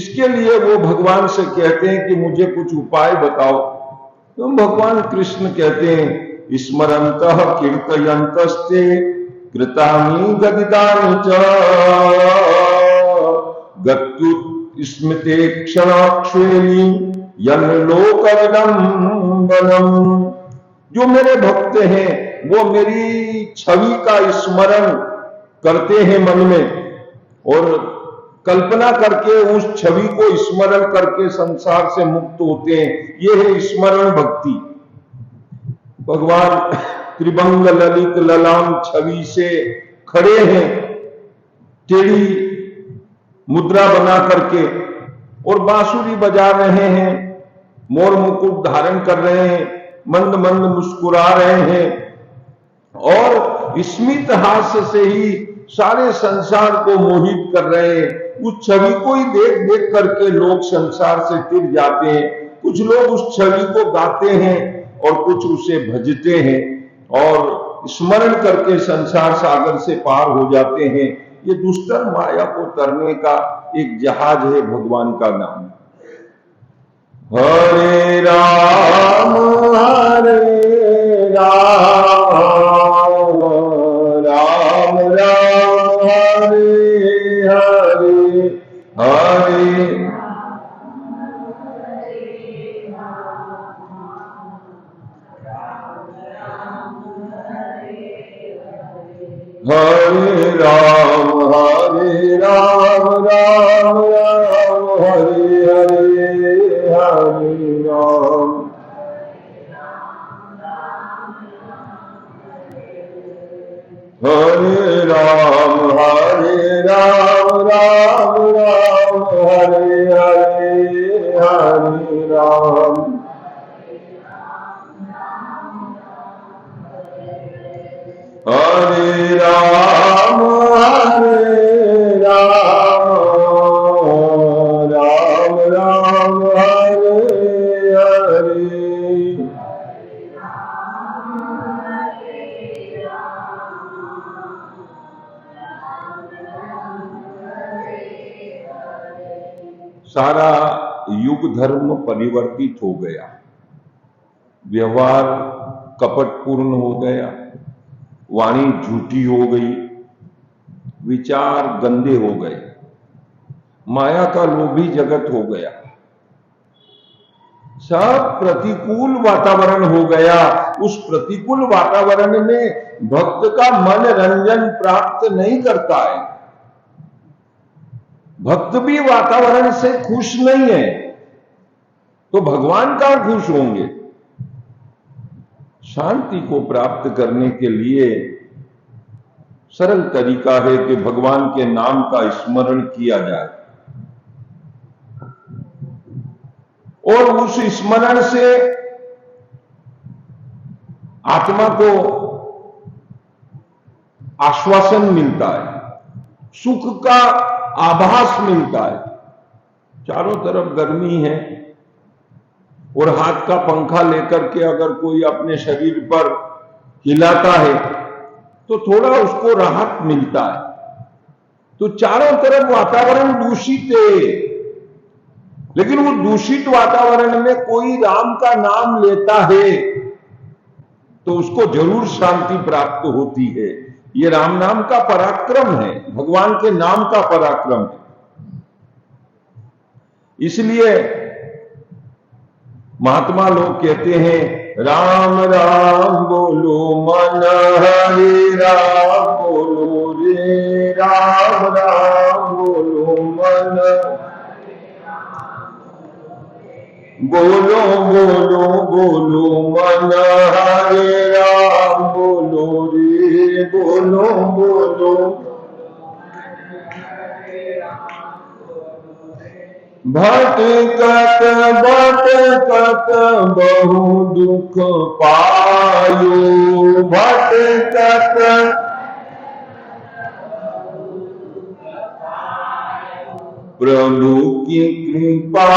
इसके लिए वो भगवान से कहते हैं कि मुझे कुछ उपाय बताओ। तो भगवान कृष्ण कहते हैं स्मरन्तः कीर्तयन्तस्ते कृतानि गदितानि च गत्तु स्मृते क्षणाक्षेणी यन्लोक विडम्बनम्। जो मेरे भक्त हैं वो मेरी छवि का स्मरण करते हैं मन में और कल्पना करके उस छवि को स्मरण करके संसार से मुक्त होते हैं। ये है स्मरण भक्ति। भगवान त्रिभंग ललित ललाम छवि से खड़े हैं टेढ़ी मुद्रा बना करके और बांसुरी बजा रहे हैं, मोर मुकुट धारण कर रहे हैं, मंद मंद मुस्कुरा रहे हैं और स्मित हास्य से ही सारे संसार को मोहित कर रहे हैं। उस छवि को ही देख देख करके लोग संसार से तिर जाते हैं। कुछ लोग उस छवि को गाते हैं और कुछ उसे भजते हैं और स्मरण करके संसार सागर से पार हो जाते हैं। ये दुष्टर माया को तरने का एक जहाज है भगवान का नाम। हरे राम राम राम हरे हरे हरे हरे राम राम राम हरे हरे हरे राम। हरे राम राम राम हरे हरे हरे राम। हरे राम राम राम हरे हरे। सारा युग धर्म परिवर्तित हो गया, व्यवहार कपटपूर्ण हो गया, वाणी झूठी हो गई, विचार गंदे हो गए, माया का लोभी जगत हो गया, सब प्रतिकूल वातावरण हो गया। उस प्रतिकूल वातावरण में भक्त का मन रंजन प्राप्त नहीं करता है। भक्त भी वातावरण से खुश नहीं है तो भगवान कहां खुश होंगे। शांति को प्राप्त करने के लिए सरल तरीका है कि भगवान के नाम का स्मरण किया जाए और उस स्मरण से आत्मा को आश्वासन मिलता है, सुख का आभास मिलता है। चारों तरफ गर्मी है और हाथ का पंखा लेकर के अगर कोई अपने शरीर पर हिलाता है तो थोड़ा उसको राहत मिलता है। तो चारों तरफ वातावरण दूषित है, लेकिन वो दूषित वातावरण में कोई राम का नाम लेता है तो उसको जरूर शांति प्राप्त होती है। ये राम नाम का पराक्रम है, भगवान के नाम का पराक्रम है। इसलिए महात्मा लोग कहते हैं राम राम बोलो मन हरे राम बोलो रे राम राम बोलो मन बोलो बोलो बोलो मन हरे राम बोलो रे बोलो बोलो भटकत भटकत बहु दुख पायो भटकत प्रभु की कृपा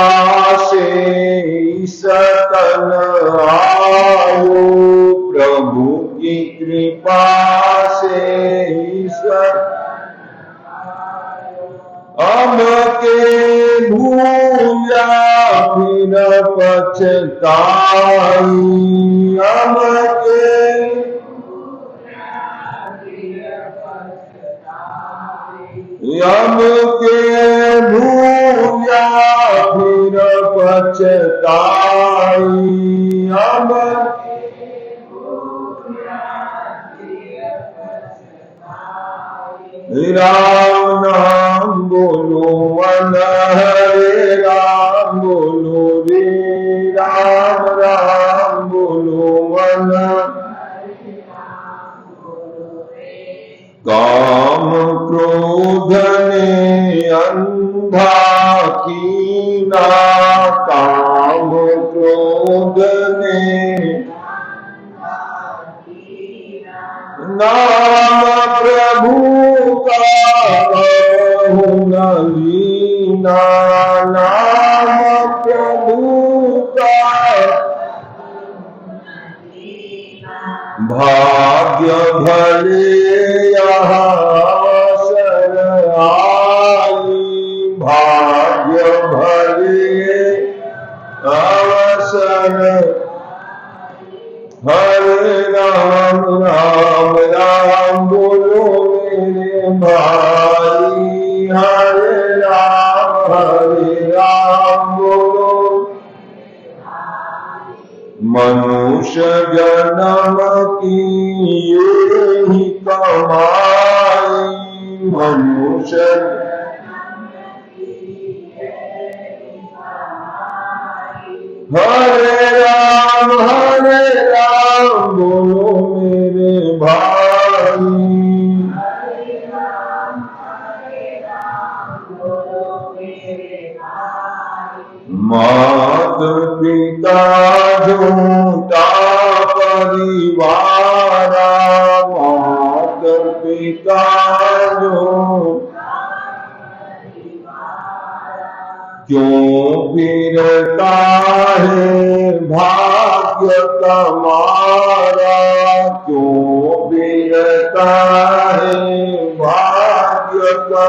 से सकल आयो प्रभु की कृपा से अब के भू भूया फिर पछताई हम के भूया फिर पछताई हम राम नाम बोलो मन हरे राम बोलो रे राम राम बोलो मन काम क्रोध ने अंधा कीना काम क्रोध ने नाम प्रभु का कहूँ न लीना नाम प्रभु का भाग्य भले यहाँ अवसर आई भाग्य भले अवसर हरे राम राम राम बोलो मेरे भाई हरे राम बोलो मनुष्य जन्म की यही कमाई मनुष्य हरे राम बोलो मेरे भाई मात पिता झूठा परिवार मात पिता जो क्यों फिरता है भाग्य तुम्हारा क्यों फिरता है भाग्य का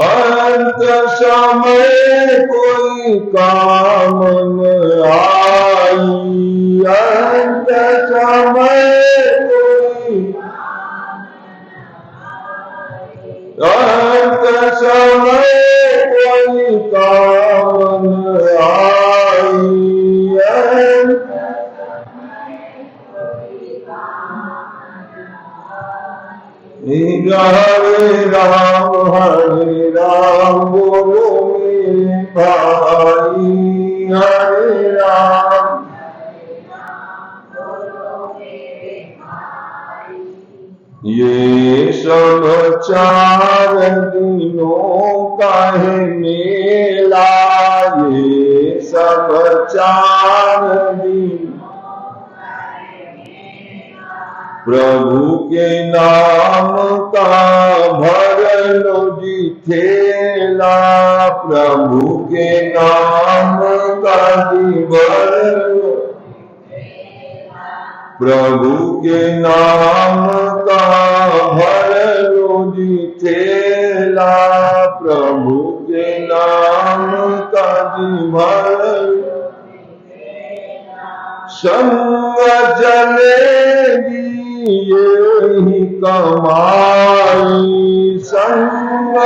अंत समय कोई काम न आई अंत समय कोई अंत समय कोई काम न आई हरे राम बोलो मेरे भाई हरे राम ये सब 4 दिनों का है मेला ये सब 4 दिन प्रभु के नाम का भर लो जी थेला प्रभु के नाम का जी भर लो प्रभु के नाम का भर लो जी थेला प्रभु के नाम का जी भर संग चलेगी यही कमाई संग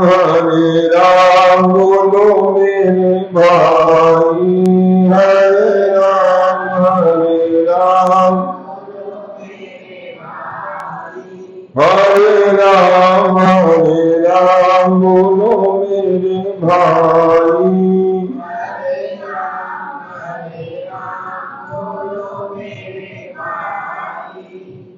हरे राम बोलो मेरे भाई हरे राम हरे राम बोलो मेरे भाई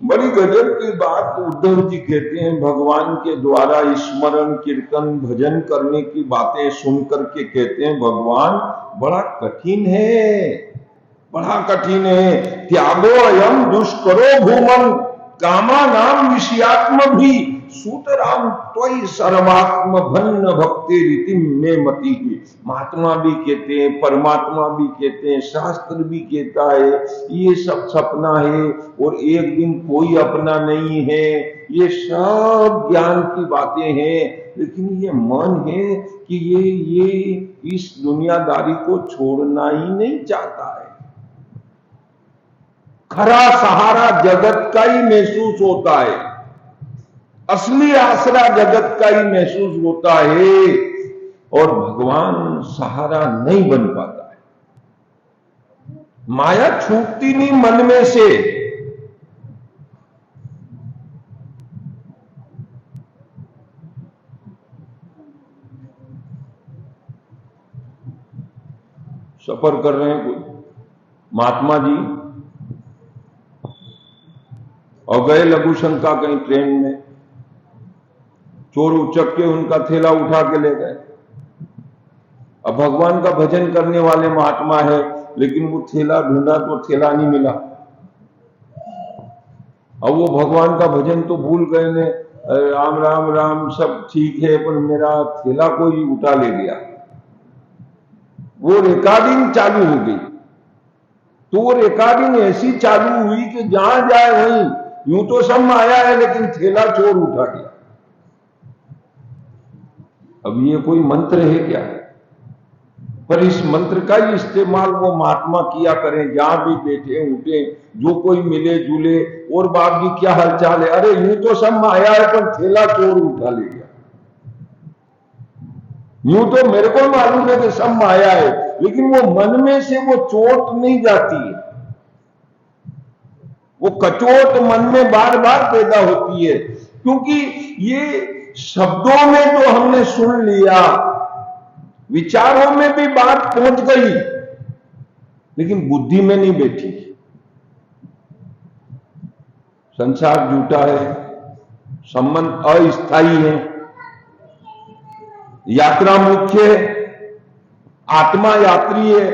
बड़ी गजब की बात उद्धव जी कहते हैं भगवान के द्वारा स्मरण कीर्तन भजन करने की बातें सुन करके कहते हैं भगवान बड़ा कठिन है त्यागो अयम दुष्करो भूमन कामा नाम विषयात्म भी सूतराम त्वयि सर्वात्म भन्न भक्ति रीति में मति ही। महात्मा भी कहते हैं, परमात्मा भी कहते हैं, शास्त्र भी कहता है ये सब सपना है और एक दिन कोई अपना नहीं है। ये सब ज्ञान की बातें हैं, लेकिन ये मन है कि ये इस दुनियादारी को छोड़ना ही नहीं चाहता है। खरा सहारा जगत का ही महसूस होता है, असली आसरा जगत का ही महसूस होता है, और भगवान सहारा नहीं बन पाता है। माया छूटती नहीं मन में से। सफर कर रहे हैं महात्मा जी और गए लघु शंका कहीं ट्रेन में, चोर उचक के उनका थैला उठा के ले गए। अब भगवान का भजन करने वाले महात्मा है, लेकिन वो थैला ढूंढा तो थैला नहीं मिला। अब वो भगवान का भजन तो भूल गए ने, राम राम राम सब ठीक है, पर मेरा थैला कोई उठा ले गया। वो रिकॉर्डिंग चालू हो गई, तो वो रिकॉर्डिंग ऐसी चालू हुई कि जहां जाए वहीं यूं तो सब आया है, लेकिन थैला चोर उठा गया। अब ये कोई मंत्र है क्या? पर इस मंत्र का ही इस्तेमाल वो महात्मा किया करें, जहां भी बैठे उठे, जो कोई मिले जुले, और बाप जी क्या हालचाल है, अरे यूं तो सब आया है पर थैला चोर उठा ले गया। यूं तो मेरे को मालूम है कि सब आया है, लेकिन वो मन में से वो चोट नहीं जाती है, वो कचोट मन में बार बार पैदा होती है। क्योंकि ये शब्दों में तो हमने सुन लिया, विचारों में भी बात पहुंच गई, लेकिन बुद्धि में नहीं बैठी। संसार झूठा है, संबंध अस्थायी है, यात्रा मुख्य है, आत्मा यात्री है।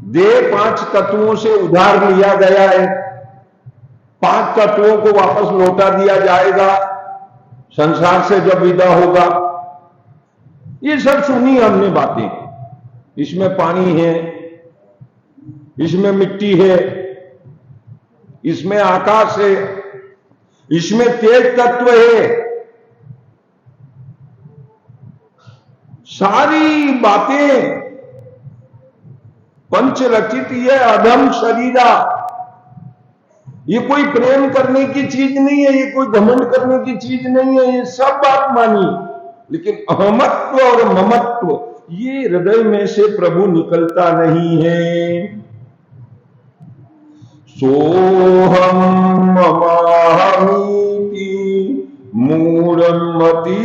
देह 5 तत्वों से उधार लिया गया है, 5 तत्वों को वापस लौटा दिया जाएगा संसार से जब विदा होगा। ये सब सुनी हमने बातें। इसमें पानी है, इसमें मिट्टी है, इसमें आकाश है, इसमें तेज तत्व है। सारी बातें पंचरचित, ये अधम शरीरा। ये कोई प्रेम करने की चीज नहीं है, ये कोई घमंड करने की चीज नहीं है, ये सब बात मानी, लेकिन अहमत्व और ममत्व ये हृदय में से प्रभु निकलता नहीं है। सोहम ममाहमीति मूढ़मती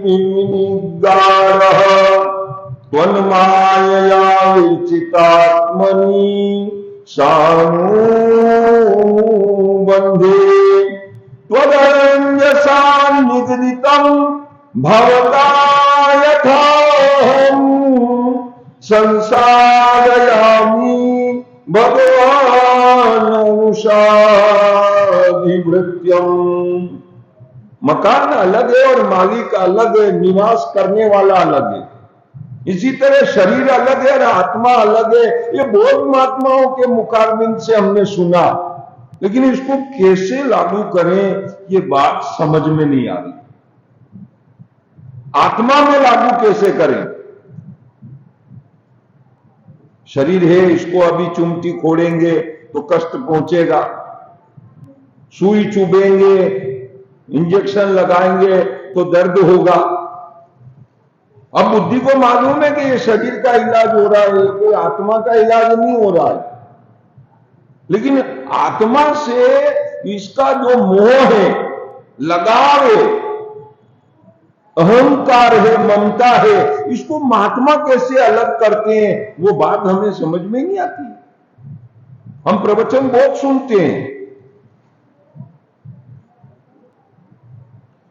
निगारः त्वन्मायया विचितात्मनि सानुबन्धे त्वदञ्जसा निगदितं भवता यथाहं संसारयामि भगवानुषाधिभृत्यम्। मकान अलग है और मालिक अलग है, निवास करने वाला अलग है। इसी तरह शरीर अलग है और आत्मा अलग है। ये बहुत महात्माओं के मुखारबिंद से हमने सुना, लेकिन इसको कैसे लागू करें ये बात समझ में नहीं आ रही। आत्मा में लागू कैसे करें? शरीर है, इसको अभी चुमटी खोड़ेंगे तो कष्ट पहुंचेगा, सुई चुभेंगे, इंजेक्शन लगाएंगे तो दर्द होगा। अब बुद्धि को मालूम है कि ये शरीर का इलाज हो रहा है, कोई आत्मा का इलाज नहीं हो रहा है। लेकिन आत्मा से इसका जो मोह है, लगाव है, अहंकार है, ममता है, इसको महात्मा कैसे अलग करते हैं वो बात हमें समझ में नहीं आती। हम प्रवचन बहुत सुनते हैं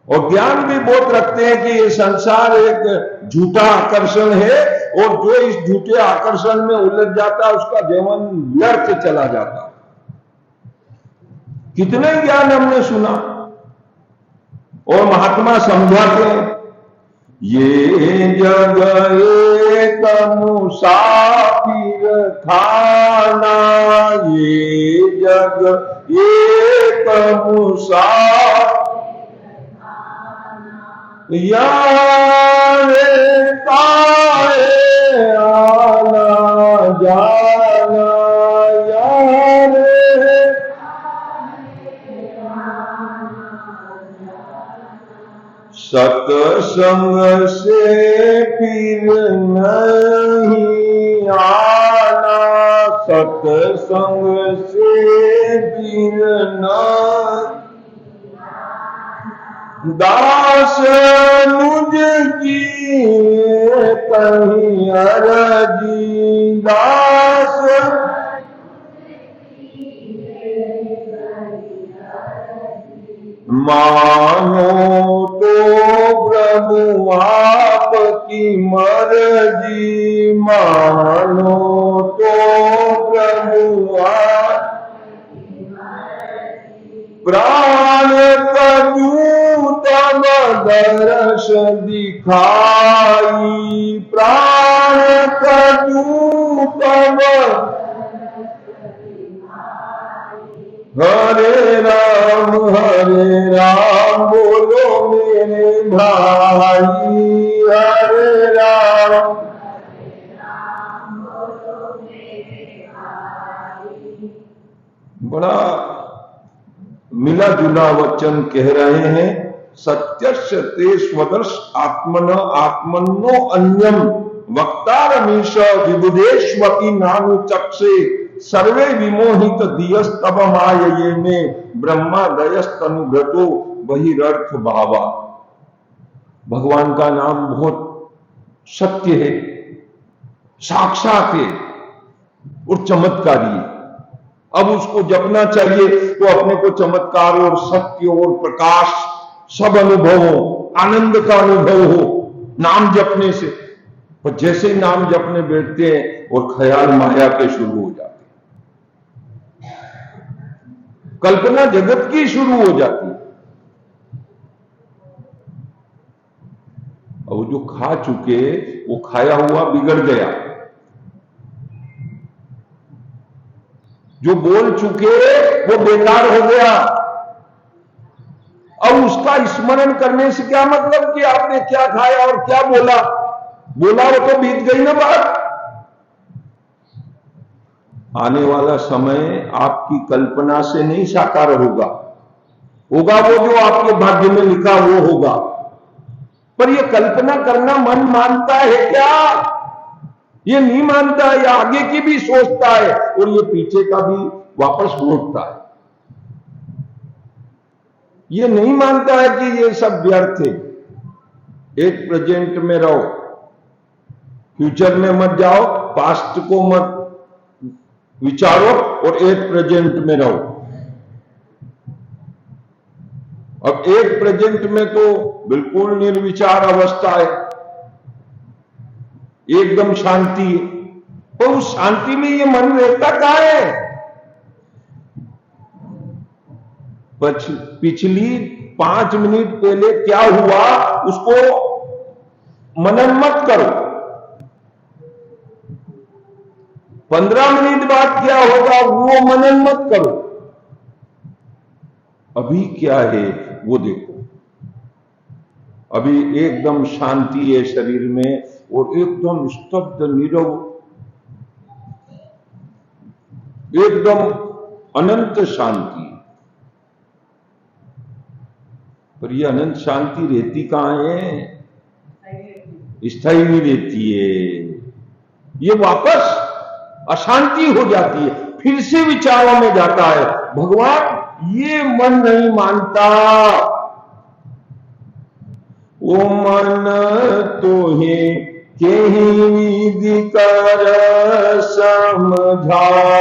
और ज्ञान भी बहुत रखते हैं कि ये संसार एक झूठा आकर्षण है, और जो इस झूठे आकर्षण में उलझ जाता है उसका जीवन व्यर्थ चला जाता है। कितने ज्ञान हमने सुना और महात्मा समझाते हैं, ये जग एक मुसाफिर खाना, ये जग एक मुसाफिर यारे काहे आना जाना, यारे सत्संग से फिर नहीं आना, सत्संग से फिर नहीं। दास मुझ की कहीं अरजी, दास मानो तो प्रभु आपकी मर्जी, मानो तो प्रभु आप प्राण करूं तब दर्श दिखाई, प्राण करूं तब हरे राम बोलो मेरे भाई, हरे राम बड़ा मिला जुला वचन कह रहे हैं। सत्यस्य ते स्वदर्श आत्मन आत्मनो अन्यम वक्तारमीश विबुधेष्वपि नानु चक्षे सर्वे विमोहित दियस्तव मायये में ब्रह्मादयस्तनुगतो बहिरर्थ भावा। भगवान का नाम बहुत सत्य है, साक्षात है और चमत्कारी है। अब उसको जपना चाहिए तो अपने को चमत्कार और सत्य और प्रकाश सब अनुभव हो, आनंद का अनुभव हो नाम जपने से। पर जैसे ही नाम जपने बैठते हैं और ख्याल माया के शुरू हो जाते हैं, कल्पना जगत की शुरू हो जाती है। और जो खा चुके वो खाया हुआ बिगड़ गया, जो बोल चुके वो बेकार हो गया। अब उसका स्मरण करने से क्या मतलब कि आपने क्या खाया और क्या बोला, बोला वो तो बीत गई ना बात। आने वाला समय आपकी कल्पना से नहीं साकार होगा, होगा वो जो आपके भाग्य में लिखा वो होगा। पर ये कल्पना करना मन मानता है क्या? ये नहीं मानता है, या आगे की भी सोचता है और ये पीछे का भी वापस लौटता है। ये नहीं मानता है कि ये सब व्यर्थ है। एक प्रेजेंट में रहो, फ्यूचर में मत जाओ, पास्ट को मत विचारो और एक प्रेजेंट में रहो। अब एक प्रेजेंट में तो बिल्कुल निर्विचार अवस्था है, एकदम शांति है। तो उस शांति में ये मन रहता कहां है? पिछली 5 मिनट पहले क्या हुआ उसको मनन मत करो, 15 मिनट बाद क्या होगा वो मनन मत करो। अभी क्या है वो देखो। अभी एकदम शांति है शरीर में और एकदम स्तब्ध नीरव, एकदम अनंत शांति। पर ये अनंत शांति रहती कहां है? स्थायी नहीं रहती है, ये वापस अशांति हो जाती है, फिर से विचारों में जाता है। भगवान ये मन नहीं मानता, वो मन तो है केहि विधि कर समझाओ,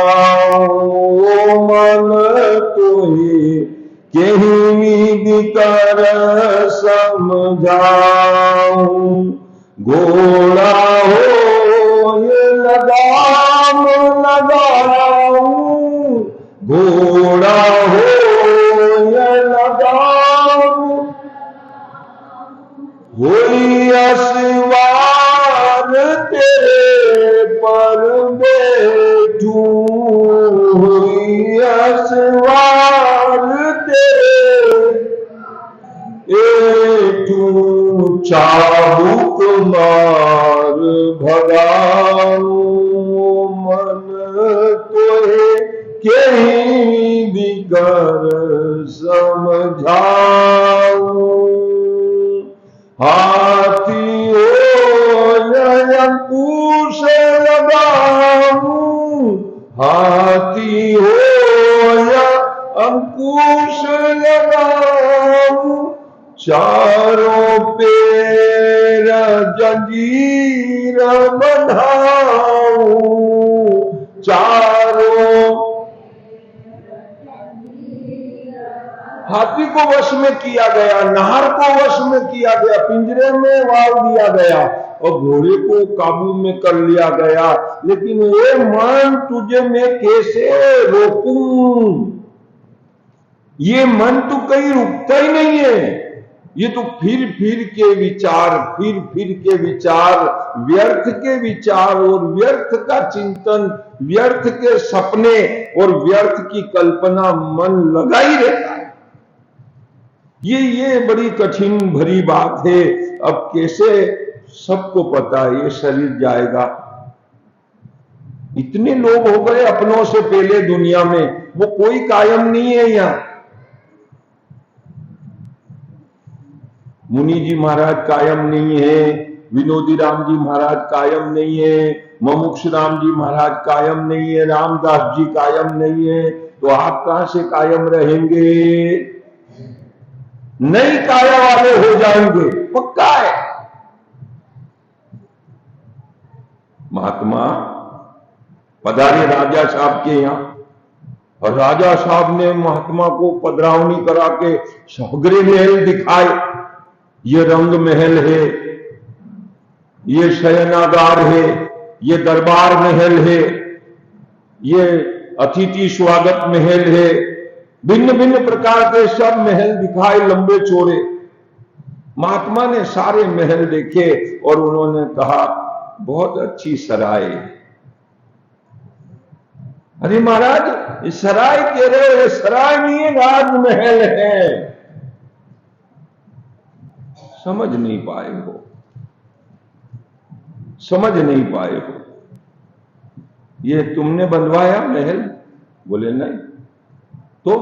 वो मन तो है केहि विधि कर समझाओ। घोड़ा हो ये लगाम लगाऊं, घोड़ा हो चाबुक मार भगाऊं मन तोहे केहि बिगर समझाऊं। हाथी हो अंकुश लगाऊं, हाथी हो या अंकुश लगाऊं, चारों पैर जंजीर बंधाऊं, चारों। हाथी को वश में किया गया, नार को वश में किया गया, पिंजरे में वाल दिया गया और घोड़े को काबू में कर लिया गया, लेकिन ये मन तुझे मैं कैसे रोकूं? ये मन तो कहीं रुकता ही नहीं है। ये तो फिर फिर के विचार, व्यर्थ के विचार और व्यर्थ का चिंतन, व्यर्थ के सपने और व्यर्थ की कल्पना मन लगा ही रहता है। ये बड़ी कठिन भरी बात है। अब कैसे, सबको पता है ये शरीर जाएगा। इतने लोग हो गए अपनों से पहले दुनिया में, वो कोई कायम नहीं है। यहां मुनि जी महाराज कायम नहीं है, विनोदी राम जी महाराज कायम नहीं है, मुमुक्ष राम जी महाराज कायम नहीं है, रामदास जी कायम नहीं है, तो आप कहां से कायम रहेंगे? नई काया वाले हो जाएंगे, पक्का है। महात्मा पधारे राजा साहब के यहां, और राजा साहब ने महात्मा को पधरावनी करा के सगरे महल दिखाए। ये रंग महल है, ये शयनागार है, ये दरबार महल है, ये अतिथि स्वागत महल है, भिन्न भिन्न प्रकार के सब महल दिखाए, लंबे चौड़े। महात्मा ने सारे महल देखे और उन्होंने कहा बहुत अच्छी सराय। अरे महाराज ये सराय कह रहे हो, सराय नहीं है, राजमहल है। समझ नहीं पाए हो, समझ नहीं पाए हो। ये तुमने बनवाया महल? बोले नहीं, तो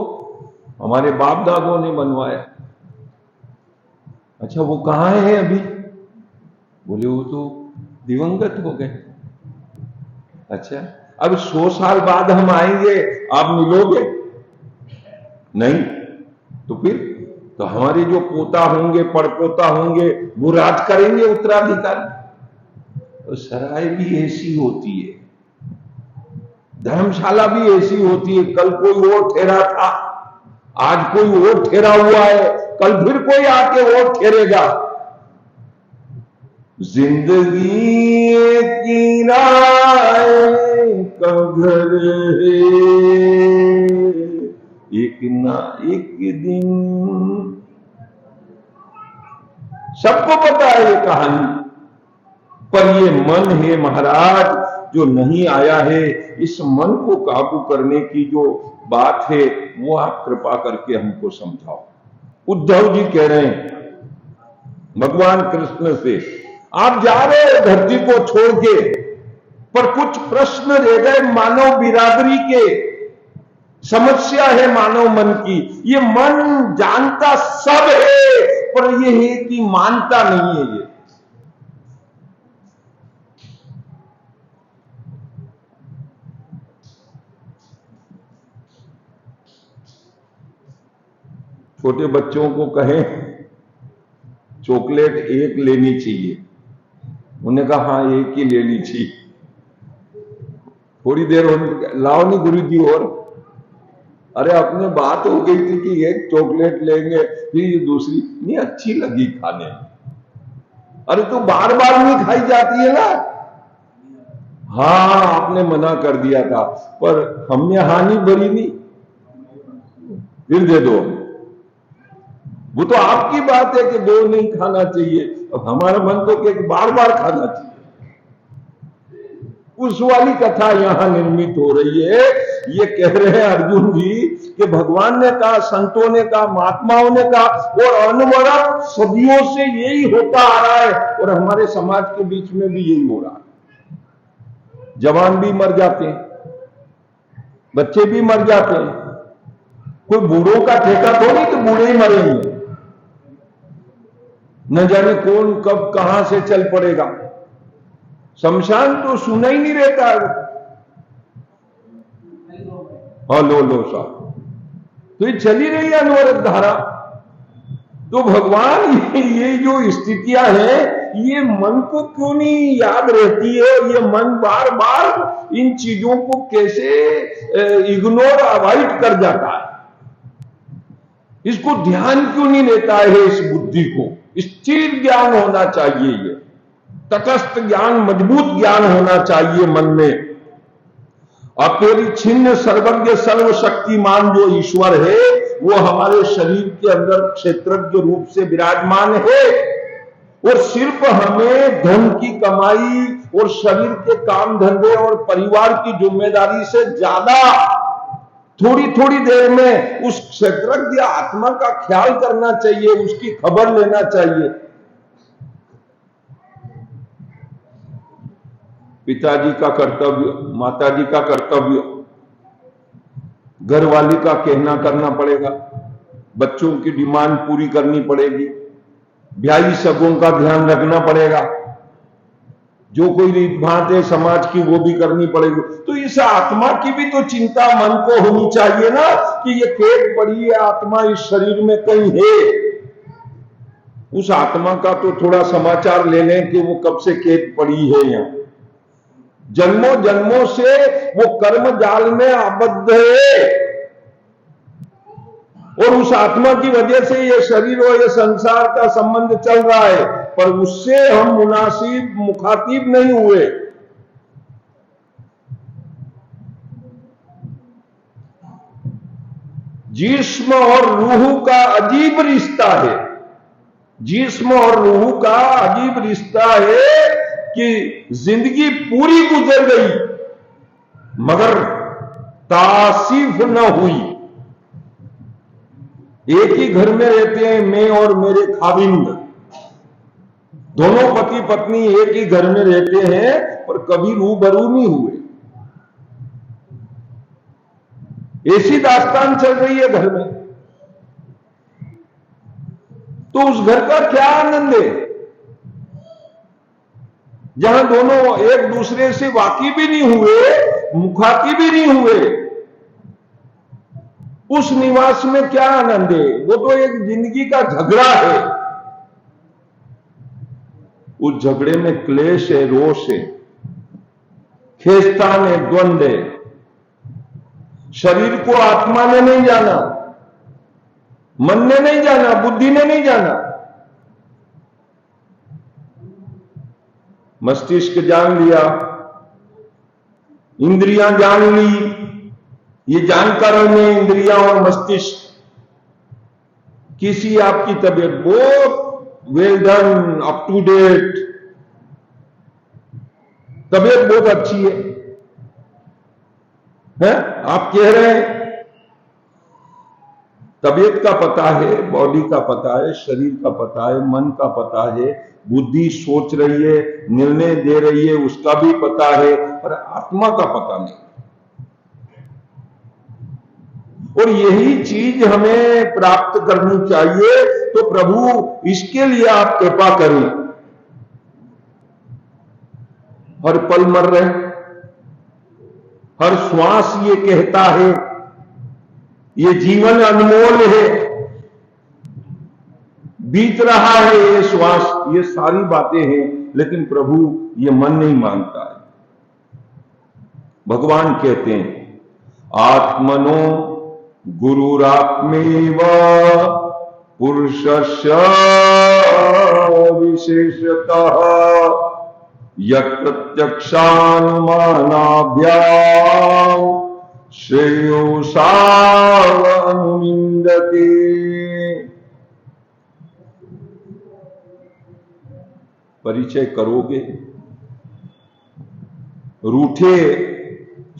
हमारे बाप दादों ने बनवाया। अच्छा वो कहां है अभी? बोले वो तो दिवंगत हो गए। अच्छा अब 100 साल बाद हम आएंगे, आप मिलोगे? नहीं, तो फिर तो हमारे जो पोता होंगे, पड़पोता होंगे, वो राज करेंगे उत्तराधिकारी। तो सराय भी ऐसी होती है, धर्मशाला भी ऐसी होती है। कल कोई और ठहरा था, आज कोई और ठहरा हुआ है, कल फिर कोई आके और ठहरेगा। जिंदगी किराए का घर है, एक ना एक दिन। सबको पता है ये कहानी, पर ये मन है महाराज जो नहीं आया है। इस मन को काबू करने की जो बात है वो आप कृपा करके हमको समझाओ। उद्धव जी कह रहे हैं भगवान कृष्ण से, आप जा रहे हो धरती को छोड़ के, पर कुछ प्रश्न रह गए मानव बिरादरी के, समस्या है मानव मन की। ये मन जानता सब है, पर ये है कि मानता नहीं है। ये छोटे बच्चों को कहें चॉकलेट एक लेनी चाहिए, उन्होंने कहा हाँ एक ही लेनी चाहिए। थोड़ी देर लाओ नहीं गुरु जी और, अरे अपने बात हो गई थी कि एक चॉकलेट लेंगे, फिर ये दूसरी नहीं अच्छी लगी खाने। अरे तो बार बार नहीं खाई जाती है ना। हाँ आपने मना कर दिया था, पर हमने हानि भरी नहीं, फिर दे दो। वो तो आपकी बात है कि दो नहीं खाना चाहिए, अब हमारा मन तो कि बार बार खाना चाहिए। उस वाली कथा यहां निर्मित हो रही है। ये कह रहे हैं अर्जुन जी कि भगवान ने कहा, संतों ने कहा, महात्माओं ने कहा, और अनवरत सदियों से यही होता आ रहा है, और हमारे समाज के बीच में भी यही हो रहा है। जवान भी मर जाते हैं, बच्चे भी मर जाते हैं। कोई बूढ़ों का ठेका थोड़ी कि बूढ़े ही मरेंगे। न जाने कौन कब कहां से चल पड़ेगा। शमशान तो सुना ही नहीं रहता है। हाँ, लो साहब, तो ये चली रही है अनवरत धारा। तो भगवान ये जो स्थितियां हैं, ये मन को क्यों नहीं याद रहती है? ये मन बार बार इन चीजों को कैसे इग्नोर अवॉइड कर जाता है? इसको ध्यान क्यों नहीं लेता है? इस बुद्धि को स्थिर ज्ञान होना चाहिए, ये तटस्थ ज्ञान, मजबूत ज्ञान होना चाहिए मन में। अपरिच्छिन्न सर्वज्ञ सर्वशक्तिमान जो ईश्वर है, वो हमारे शरीर के अंदर क्षेत्रज्ञ रूप से विराजमान है, और सिर्फ हमें धन की कमाई और शरीर के काम धंधे और परिवार की जिम्मेदारी से ज्यादा थोड़ी थोड़ी देर में उस क्षेत्रज्ञ आत्मा का ख्याल करना चाहिए, उसकी खबर लेना चाहिए। पिताजी का कर्तव्य, माताजी का कर्तव्य, घरवाली का कहना करना पड़ेगा, बच्चों की डिमांड पूरी करनी पड़ेगी, ब्याही सगों का ध्यान रखना पड़ेगा, जो कोई रीत भात है समाज की वो भी करनी पड़ेगी। तो इस आत्मा की भी तो चिंता मन को होनी चाहिए ना, कि ये कैद पड़ी है आत्मा इस शरीर में कहीं है। उस आत्मा का तो थोड़ा समाचार ले लें कि वो कब से कैद पड़ी है यहां। जन्मों जन्मों से वो कर्म जाल में आबद्ध है, और उस आत्मा की वजह से ये शरीर और ये संसार का संबंध चल रहा है, पर उससे हम मुनासिब मुखातिब नहीं हुए। जिस्म और रूह का अजीब रिश्ता है। जिस्म और रूह का अजीब रिश्ता है कि जिंदगी पूरी गुजर गई मगर तासीफ न हुई। एक ही घर में रहते हैं मैं और मेरे खाविंद, दोनों पति पत्नी एक ही घर में रहते हैं पर कभी रूबरू नहीं हुए। ऐसी दास्तान चल रही है घर में। तो उस घर का क्या आनंद है जहां दोनों एक दूसरे से वाकिफ भी नहीं हुए, मुखातिब भी नहीं हुए। उस निवास में क्या आनंद है? वो तो एक जिंदगी का झगड़ा है। उस झगड़े में क्लेश है, रोष है, खेस्तान है, द्वंद है। शरीर को आत्मा ने नहीं जाना, मन ने नहीं जाना, बुद्धि ने नहीं जाना। मस्तिष्क जान लिया, इंद्रियां जान ली। ये जानकर हमें इंद्रियां और मस्तिष्क, किसी आपकी तबीयत बहुत well done, up to date, तबीयत बहुत अच्छी है? आप कह रहे हैं तबीयत का पता है, बॉडी का पता है, शरीर का पता है, मन का पता है, बुद्धि सोच रही है, निर्णय दे रही है, उसका भी पता है, पर आत्मा का पता नहीं। और यही चीज हमें प्राप्त करनी चाहिए। तो प्रभु इसके लिए आप कृपा करें। हर पल मर रहे, हर श्वास ये कहता है ये जीवन अनमोल है, बीत रहा है ये श्वास, ये सारी बातें हैं, लेकिन प्रभु ये मन नहीं मानता है। भगवान कहते हैं आत्मनो गुरुरात्मेव पुरुषस्य विशेषतः यत् प्रत्यक्षानुमानाभ्याम श्रेयो सावनुमिन्दते। परिचय करोगे रूठे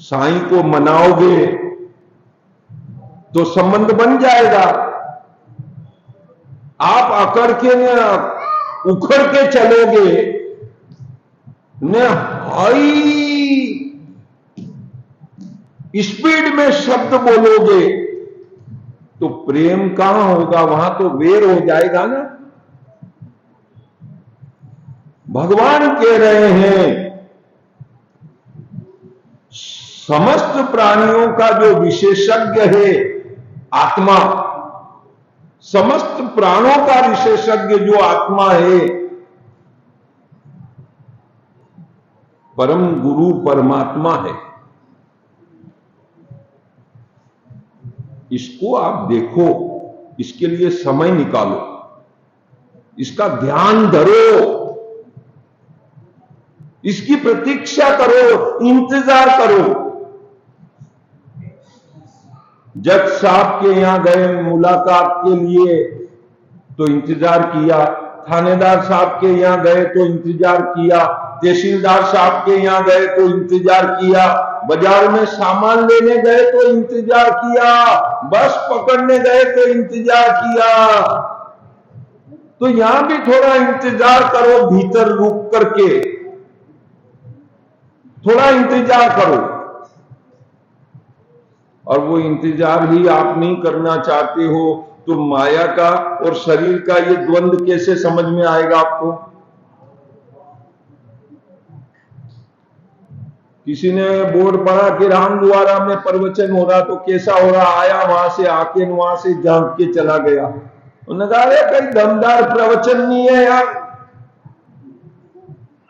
साईं को मनाओगे तो संबंध बन जाएगा। आप अकड़ के न उखड़ के चलोगे न हाई स्पीड में शब्द बोलोगे तो प्रेम कहां होगा, वहां तो वेर हो जाएगा ना। भगवान कह रहे हैं समस्त प्राणियों का जो विशेषज्ञ है आत्मा, समस्त प्राणों का विशेषज्ञ जो आत्मा है परम गुरु परमात्मा है। इसको आप देखो, इसके लिए समय निकालो, इसका ध्यान धरो, इसकी प्रतीक्षा करो, इंतजार करो। जज साहब के यहां गए मुलाकात के लिए तो इंतजार किया, थानेदार साहब के यहां गए तो इंतजार किया, तहसीलदार साहब के यहां गए तो इंतजार किया, बाजार में सामान लेने गए तो इंतजार किया, बस पकड़ने गए तो इंतजार किया। तो यहां भी थोड़ा इंतजार करो, भीतर रुक करके थोड़ा इंतजार करो। और वो इंतजार ही आप नहीं करना चाहते हो तो माया का और शरीर का ये द्वंद्व कैसे समझ में आएगा आपको। किसी ने बोर्ड पढ़ा कि रामद्वारा में प्रवचन हो रहा, तो कैसा हो रहा, आया वहां से, आके वहां से झांक के चला गया। उन्होंने कहा अरे कहीं दमदार प्रवचन नहीं है यार,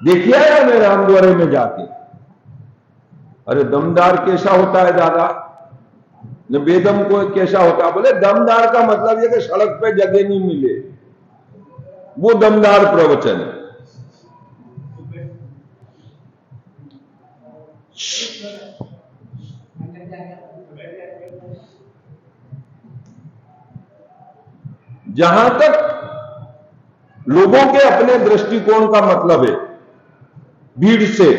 देखिए आया मैं रामद्वारे में जाके। अरे दमदार कैसा होता है दादा, न बेदम को कैसा होता है। बोले दमदार का मतलब यह कि सड़क पे जगह नहीं मिले, वो दमदार प्रवचन है। जहां तक लोगों के अपने दृष्टिकोण का मतलब है भीड़ से,